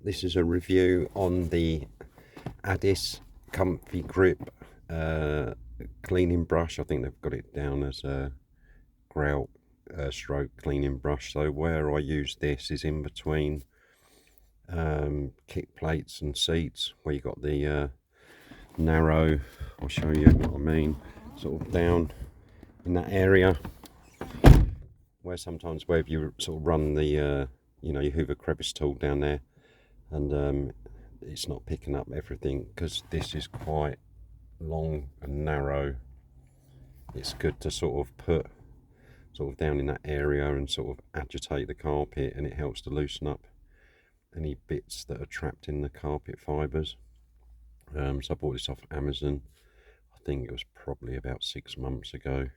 This is a review on the Addis Comfigrip cleaning brush. I think they've got it down as a grout stroke cleaning brush. So where I use this is in between kick plates and seats, where you got the narrow, I'll show you what I mean, sort of down in that area where sometimes where you sort of run the your hoover crevice tool down there, and it's not picking up everything because this is quite long and narrow. It's good to sort of put down in that area and sort of agitate the carpet, and it helps to loosen up any bits that are trapped in the carpet fibres. So I bought this off Amazon. I think it was probably about 6 months ago,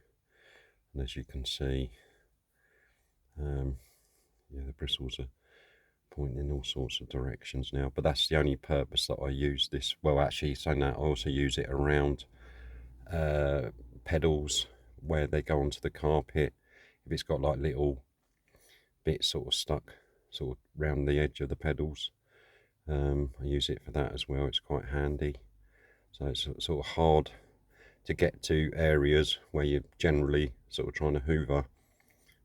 and as you can see, the bristles are pointing in all sorts of directions now, but that's the only purpose that I use this. Well, actually, saying that, I also use it around pedals where they go onto the carpet. If it's got like little bits sort of stuck sort of round the edge of the pedals, I use it for that as well. It's quite handy. So it's sort of hard to get to areas where you're generally sort of trying to hoover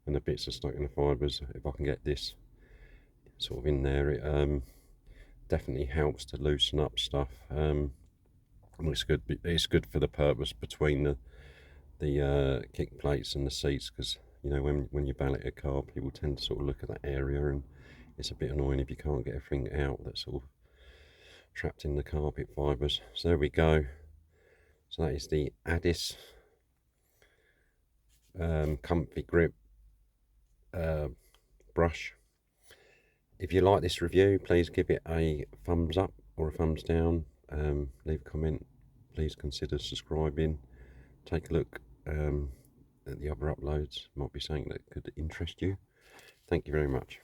and the bits are stuck in the fibres. If I can get this sort of in there, it definitely helps to loosen up stuff. And it's good for the purpose between the kick plates and the seats, because when you ballot a car, people tend to sort of look at that area, and it's a bit annoying if you can't get everything out that's sort of trapped in the carpet fibres. So there we go. So that is the Addis Comfigrip brush. If you like this review, please give it a thumbs up or a thumbs down. Leave a comment. Please consider subscribing. Take a look at the other uploads. Might be something that could interest you. Thank you very much.